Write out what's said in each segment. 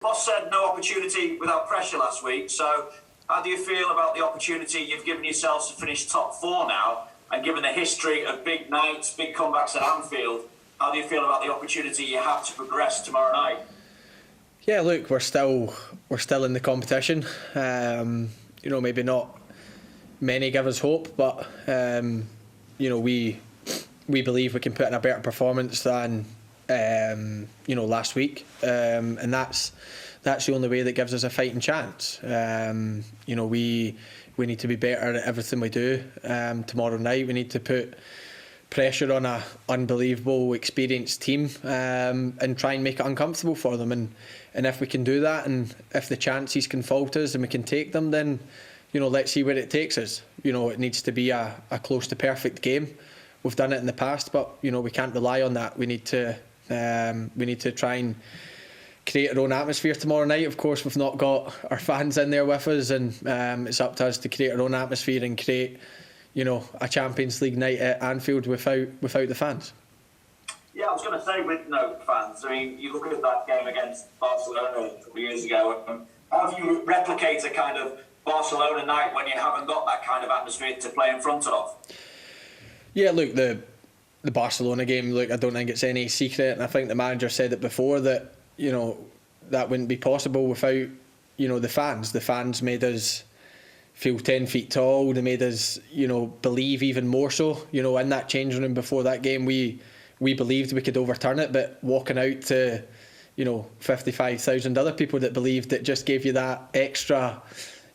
boss said no opportunity without pressure last week. So how do you feel about the opportunity you've given yourselves to finish top 4 now? And given the history of big nights, big comebacks at Anfield, how do you feel about the opportunity you have to progress tomorrow night? Yeah, look, we're still in the competition. Maybe not many give us hope, but we believe we can put in a better performance than last week, and that's the only way that gives us a fighting chance. We need to be better at everything we do. Tomorrow night we need to put pressure on an unbelievable experienced team, and try and make it uncomfortable for them, and if we can do that, and if the chances can fall to us and we can take them, then let's see where it takes us. It needs to be a close to perfect game. We've done it in the past, but we can't rely on that. We need to try and create our own atmosphere tomorrow night. Of course, we've not got our fans in there with us, and it's up to us to create our own atmosphere and create a Champions League night at Anfield without the fans. Yeah, I was going to say, with no fans, I mean, you look at that game against Barcelona a couple of years ago, how do you replicate a kind of Barcelona night when you haven't got that kind of atmosphere to play in front of? Yeah, look, the Barcelona game, look, I don't think it's any secret, and I think the manager said it before, that that wouldn't be possible without the fans. The fans made us feel 10 feet tall. They made us believe even more so. In that changing room before that game, we believed we could overturn it, but walking out to 55,000 other people that believed, it just gave you that extra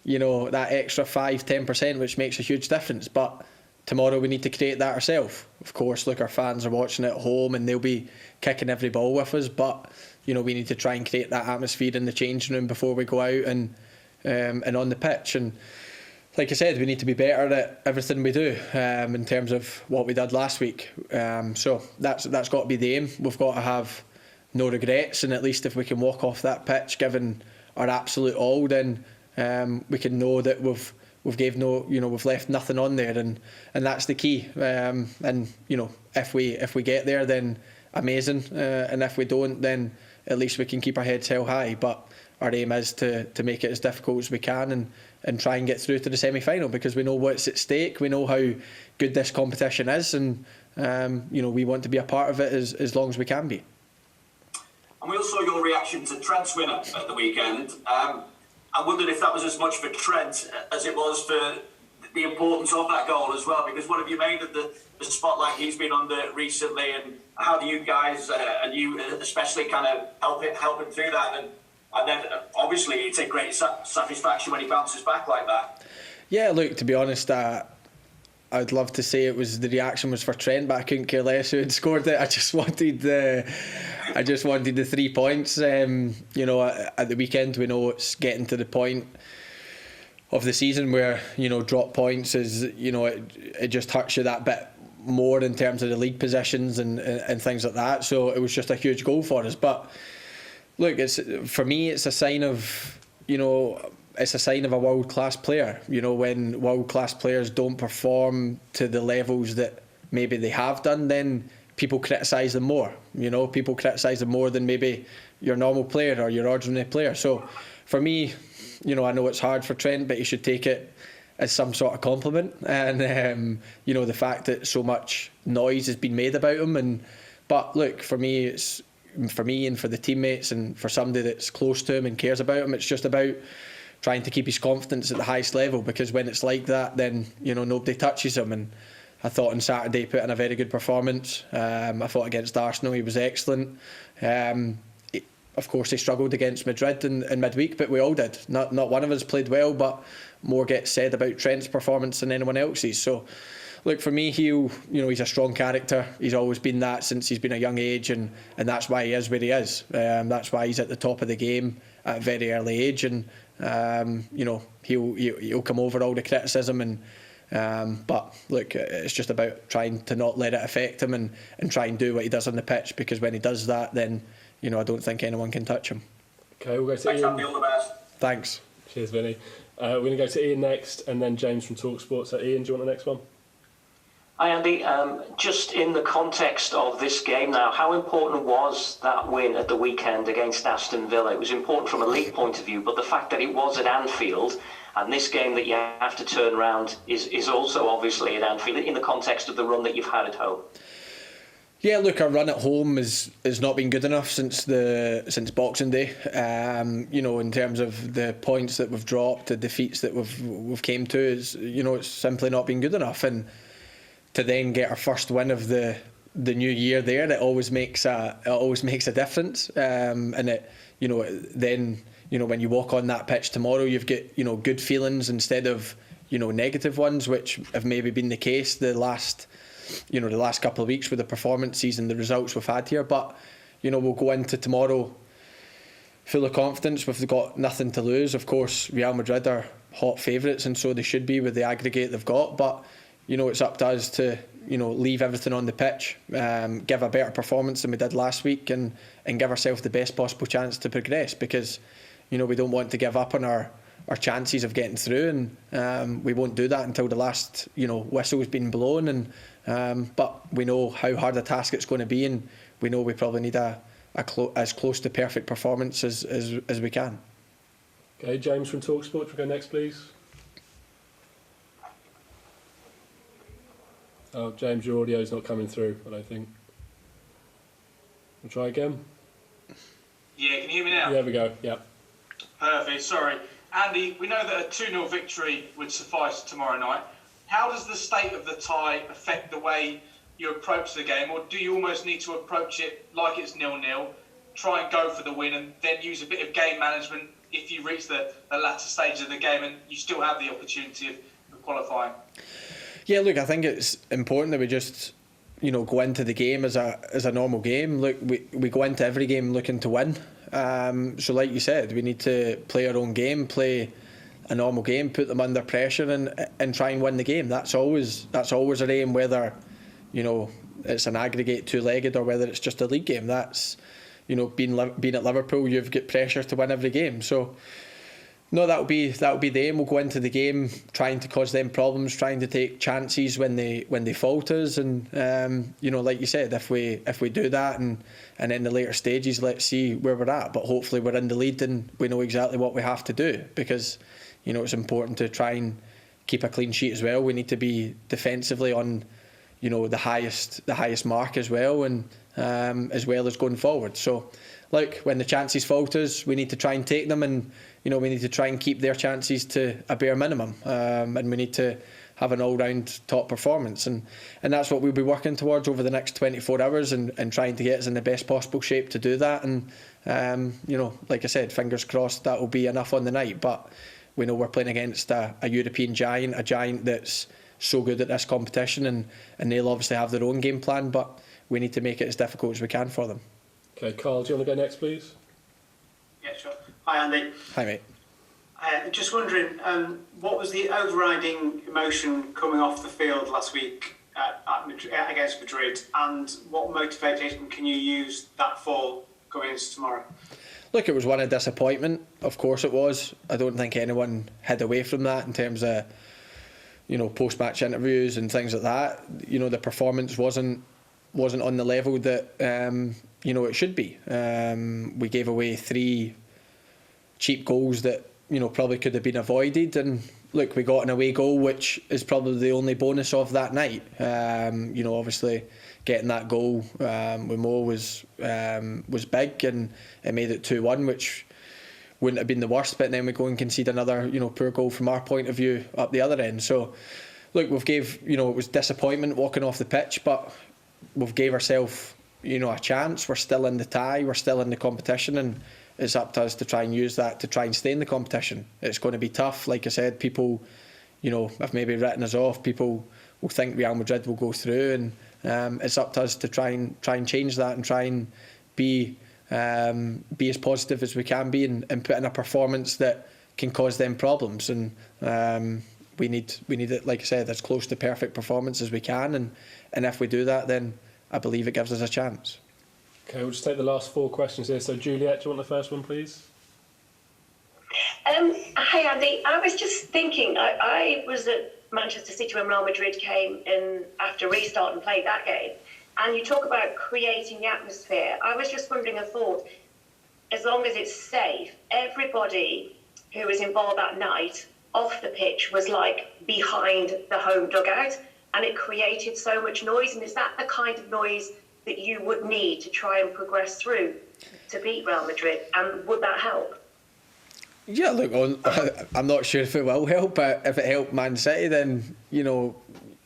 5-10%, which makes a huge difference. But tomorrow we need to create that ourselves. Of course, look, our fans are watching at home and they'll be kicking every ball with us, but we need to try and create that atmosphere in the changing room before we go out and on the pitch. And like I said, we need to be better at everything we do, in terms of what we did last week. So that's got to be the aim. We've got to have no regrets, and at least if we can walk off that pitch giving our absolute all, then we can know that we've left nothing on there, and that's the key. If we get there, then amazing, and if we don't, then at least we can keep our heads held high. But our aim is to make it as difficult as we can and try and get through to the semi-final, because we know what's at stake. We know how good this competition is, and we want to be a part of it as long as we can be. And we also saw your reaction to Trent's win at the weekend. I wondered if that was as much for Trent as it was for the importance of that goal as well, because what have you made of the spotlight he's been under recently, and how do you guys, and you especially, kind of help him through that? And then obviously you take great satisfaction when he bounces back like that. Yeah, look, to be honest, I'd love to say the reaction was for Trent, but I couldn't care less who had scored it. I just wanted the 3 points. At the weekend, we know it's getting to the point of the season where drop points is it just hurts you that bit more in terms of the league positions and things like that. So it was just a huge goal for us. But look, for me, it's a sign of a world-class player. When world-class players don't perform to the levels that maybe they have done, then people criticise them more. People criticise them more than maybe your normal player or your ordinary player. So for me, I know it's hard for Trent, but he should take it as some sort of compliment. And the fact that so much noise has been made about him. But look, for me and for the teammates and for somebody that's close to him and cares about him, it's just about trying to keep his confidence at the highest level, because when it's like that, then nobody touches him. And I thought on Saturday he put in a very good performance. I thought against Arsenal he was excellent. Of course, he struggled against Madrid in midweek, but we all did. Not one of us played well, but more gets said about Trent's performance than anyone else's. So look, for me, he's a strong character. He's always been that since he's been a young age, and that's why he is where he is. That's why he's at the top of the game at a very early age, and he'll come over all the criticism. But look, it's just about trying to not let it affect him and try and do what he does on the pitch, because when he does that, then I don't think anyone can touch him. Okay, we'll go to Ian. All the best. Thanks. Cheers, Vinny. We're going to go to Ian next, and then James from TalkSport. So Ian, do you want the next one? Hi Andy, just in the context of this game now, how important was that win at the weekend against Aston Villa? It was important from a league point of view, but the fact that it was at Anfield, and this game that you have to turn around is also obviously at Anfield, in the context of the run that you've had at home. Yeah, look, our run at home has not been good enough since Boxing Day. In terms of the points that we've dropped, the defeats that we've came to, it's simply not been good enough. And to then get our first win of the new year there, it always makes a difference. And it, then when you walk on that pitch tomorrow, you've got good feelings instead of negative ones, which have maybe been the case the last couple of weeks with the performances and the results we've had here. But we'll go into tomorrow full of confidence. We've got nothing to lose. Of course, Real Madrid are hot favourites, and so they should be with the aggregate they've got. But it's up to us to leave everything on the pitch, give a better performance than we did last week, and give ourselves the best possible chance to progress, because we don't want to give up on our chances of getting through, and we won't do that until the last whistle's been blown. And but we know how hard a task it's going to be, and we know we probably need as close to perfect performance as we can. Okay, James from TalkSport, we'll go next, please. Oh, James, your audio's not coming through, I don't think. We'll try again. Yeah, can you hear me now? There we go, yeah. Perfect, sorry. Andy, we know that a 2-0 victory would suffice tomorrow night. How does the state of the tie affect the way you approach the game, or do you almost need to approach it like it's 0-0, try and go for the win, and then use a bit of game management if you reach the latter stage of the game and you still have the opportunity of qualifying? Yeah, look, I think it's important that we just go into the game as a normal game. Look, we go into every game looking to win. So like you said, we need to play our own game, play a normal game, put them under pressure, and try and win the game. That's always our aim, whether it's an aggregate two-legged or whether it's just a league game. That's being at Liverpool, you've got pressure to win every game. So no, that'll be the aim. We'll go into the game trying to cause them problems, trying to take chances when they fault us, and like you said, if we do that, and in the later stages, let's see where we're at. But hopefully we're in the lead and we know exactly what we have to do, because it's important to try and keep a clean sheet as well. We need to be defensively on the highest mark as well, and as well as going forward. So like when the chances fault us, we need to try and take them, and we need to try and keep their chances to a bare minimum, and we need to have an all-round top performance, and that's what we'll be working towards over the next 24 hours, and trying to get us in the best possible shape to do that. And like I said, fingers crossed that will be enough on the night. But we know we're playing against a European giant, a giant that's so good at this competition, and they'll obviously have their own game plan, but we need to make it as difficult as we can for them. Okay, Carl, do you want to go next, please? Yeah, sure. Hi, Andy. Hi, mate. Just wondering, what was the overriding emotion coming off the field last week against Madrid, and what motivation can you use that for going into tomorrow? Look, it was one of disappointment. Of course it was. I don't think anyone hid away from that in terms of post-match interviews and things like that. The performance wasn't on the level that it should be. We gave away 3 cheap goals that probably could have been avoided, and look, we got an away goal, which is probably the only bonus of that night. Obviously getting that goal with Mo was big, and it made it 2-1, which wouldn't have been the worst. But then we go and concede another poor goal from our point of view up the other end. So look, we've gave it was disappointment walking off the pitch, but we've gave ourselves a chance. We're still in the tie, we're still in the competition, and it's up to us to try and use that to try and stay in the competition. It's going to be tough. Like I said, people have maybe written us off. People will think Real Madrid will go through, and it's up to us to try and change that, and try and be as positive as we can be, and put in a performance that can cause them problems. And we need it, like I said, as close to perfect performance as we can, and if we do that, then I believe it gives us a chance. Okay, we'll just take the last 4 questions here. So Juliet, do you want the first one, please? Hi Andy, I was just thinking, I was at Manchester City when Real Madrid came in after restart and played that game. And you talk about creating the atmosphere. I was just wondering a thought. As long as it's safe, everybody who was involved that night off the pitch was like behind the home dugout, and it created so much noise. And is that the kind of noise that you would need to try and progress through to beat Real Madrid? And would that help? Yeah, look, I'm not sure if it will help, but if it helped Man City, then, you know,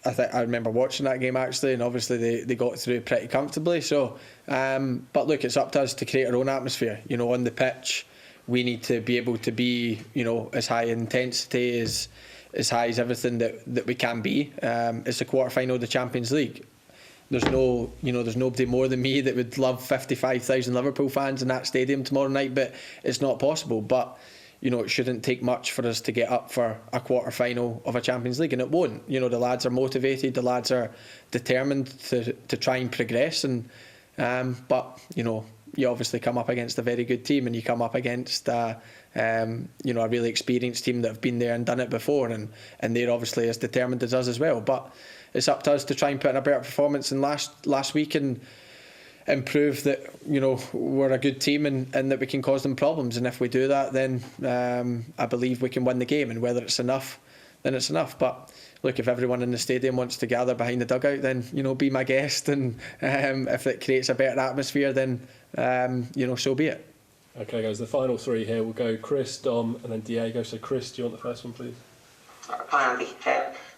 I remember watching that game actually, and obviously they got through pretty comfortably. So, but look, it's up to us to create our own atmosphere. You know, on the pitch, we need to be able to be, you know, as high intensity, as high as everything that we can be. It's the quarter-final of the Champions League. There's nobody more than me that would love 55,000 Liverpool fans in that stadium tomorrow night, but it's not possible. But you know, it shouldn't take much for us to get up for a quarter-final of a Champions League, and it won't. You know, the lads are motivated, the lads are determined to try and progress, and but you know, you obviously come up against a very good team, and you come up against you know, a really experienced team that have been there and done it before, and they're obviously as determined as us as well. But it's up to us to try and put in a better performance than last week and prove that, you know, we're a good team and that we can cause them problems. And if we do that, then I believe we can win the game. And whether it's enough, then it's enough. But look, if everyone in the stadium wants to gather behind the dugout, then, you know, be my guest. And if it creates a better atmosphere, then you know, so be it. Okay, guys, the final three here. We'll go Chris, Dom, and then Diego. So, Chris, do you want the first one, please? Hi, Andy.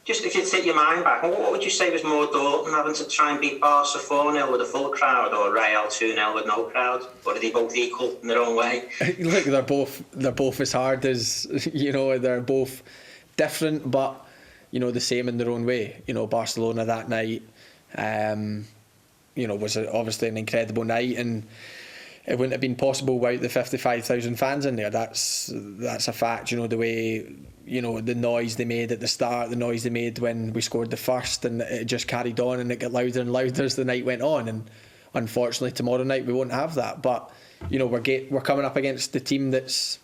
Just if you take your mind back, what would you say was more daunting, having to try and beat Barca 4-0 with a full crowd, or Real 2-0 with no crowd? Or are they both equal in their own way? Look, they're both as hard as, you know, they're both different, but, you know, the same in their own way. You know, Barcelona that night, you know, was obviously an incredible night, and it wouldn't have been possible without the 55,000 fans in there. That's a fact. You know, the way, you know, the noise they made at the start, the noise they made when we scored the first, and it just carried on, and it got louder and louder as the night went on. And unfortunately, tomorrow night we won't have that. But you know, we're coming up against the team that's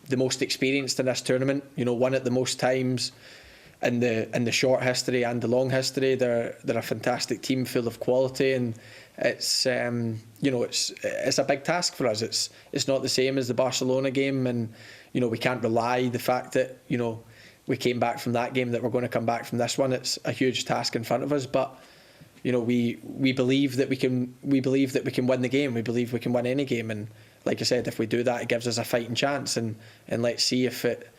the most experienced in this tournament. You know, won it the most times in the short history and the long history. They're a fantastic team, full of quality, and it's you know, it's a big task for us. It's not the same as the Barcelona game, and you know, we can't rely the fact that, you know, we came back from that game that we're going to come back from this one. It's a huge task in front of us, but you know, we believe that we can win the game. We believe we can win any game, and like I said, if we do that, it gives us a fighting chance, and let's see if it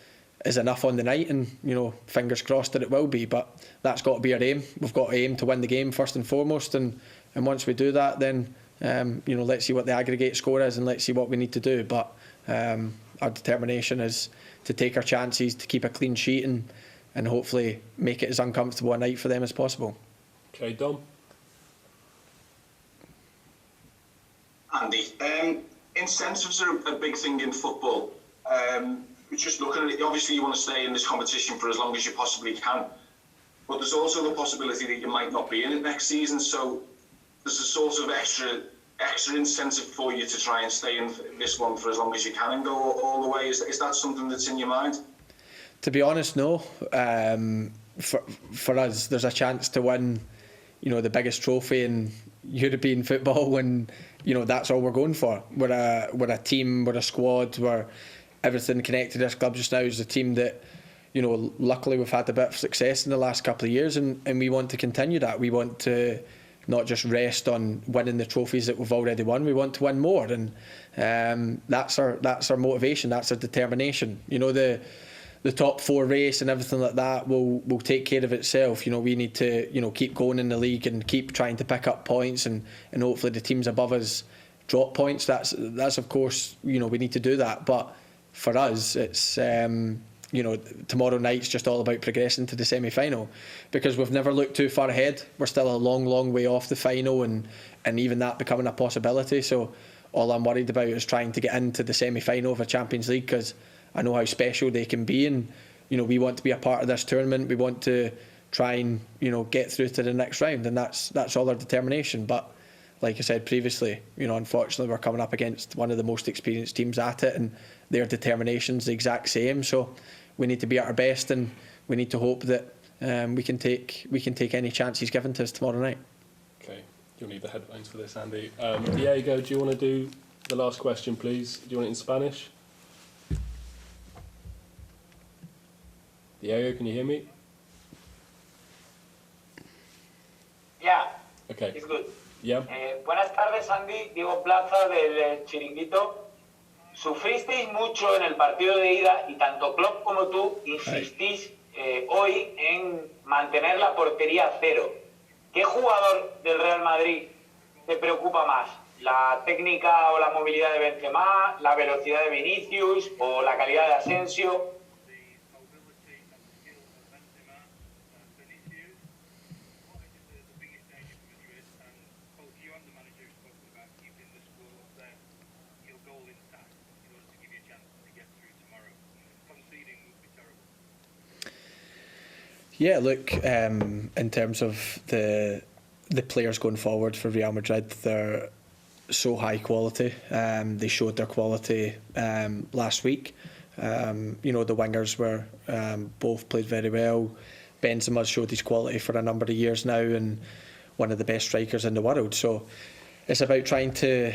is enough on the night, and you know, fingers crossed that it will be. But that's got to be our aim. We've got to aim to win the game first and foremost, and once we do that, then you know, let's see what the aggregate score is, and let's see what we need to do. But our determination is to take our chances, to keep a clean sheet, and hopefully make it as uncomfortable a night for them as possible. Okay, Dom. Andy, incentives are a big thing in football. Just looking at it, obviously you want to stay in this competition for as long as you possibly can, but there's also the possibility that you might not be in it next season, so there's a sort of extra incentive for you to try and stay in this one for as long as you can and go all the way. Is that something that's in your mind? To be honest, no. For us, there's a chance to win, you know, the biggest trophy in European football, and you know, that's all we're going for. We're a team, we're a squad, we're everything connected to this club just now is a team that, you know, luckily we've had a bit of success in the last couple of years, and we want to continue that. We want to not just rest on winning the trophies that we've already won. We want to win more, and that's our motivation. That's our determination. You know, the top four race and everything like that will take care of itself. You know, we need to, you know, keep going in the league and keep trying to pick up points, and hopefully the teams above us drop points. That's of course, you know, we need to do that. But for us, it's you know, tomorrow night's just all about progressing to the semi-final, because we've never looked too far ahead. We're still a long way off the final, and even that becoming a possibility. So all I'm worried about is trying to get into the semi-final of a Champions League, because I know how special they can be, and you know, we want to be a part of this tournament. We want to try and, you know, get through to the next round, and that's all our determination. But like I said previously, you know, unfortunately we're coming up against one of the most experienced teams at it, and their determination's the exact same. So we need to be at our best, and we need to hope that we can take any chance he's given to us tomorrow night. Okay, you'll need the headlines for this, Andy. Diego, do you want to do the last question, please? Do you want it in Spanish? Diego, can you hear me? Yeah, Okay. it's good. Yeah. Buenas tardes, Andy. Diego Plaza del Chiringuito. Sufristeis mucho en el partido de ida y tanto Klopp como tú insistís hoy en mantener la portería a cero. ¿Qué jugador del Real Madrid te preocupa más? ¿La técnica o la movilidad de Benzema, la velocidad de Vinicius o la calidad de Asensio? Yeah, look, in terms of the players going forward for Real Madrid, they're so high quality. They showed their quality last week. The wingers were both played very well. Benzema showed his quality for a number of years now, and one of the best strikers in the world. So it's about trying to,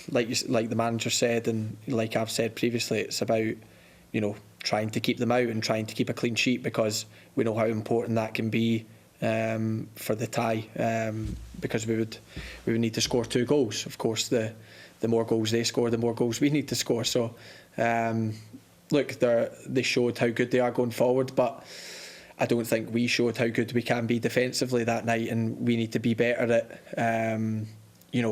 like the manager said, and like I've said previously, it's about trying to keep them out and trying to keep a clean sheet, because we know how important that can be for the tie, because we would need to score 2 goals. Of course, the more goals they score, the more goals we need to score. So look, they showed how good they are going forward, but I don't think we showed how good we can be defensively that night, and we need to be better at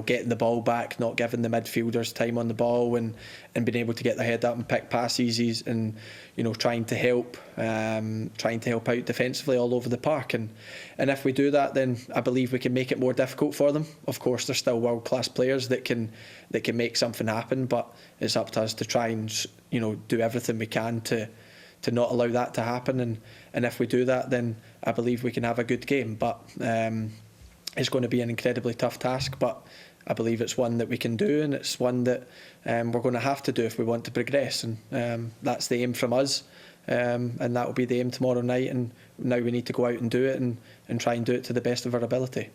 getting the ball back, not giving the midfielders time on the ball, and being able to get their head up and pick passes, and trying to help out defensively all over the park. And if we do that, then I believe we can make it more difficult for them. Of course, they're still world-class players that can make something happen, but it's up to us to try and do everything we can to not allow that to happen. And if we do that, then I believe we can have a good game. But it's going to be an incredibly tough task, but I believe it's one that we can do, and it's one that we're going to have to do if we want to progress. And that's the aim from us, and that will be the aim tomorrow night. And now we need to go out and do it, and try and do it to the best of our ability.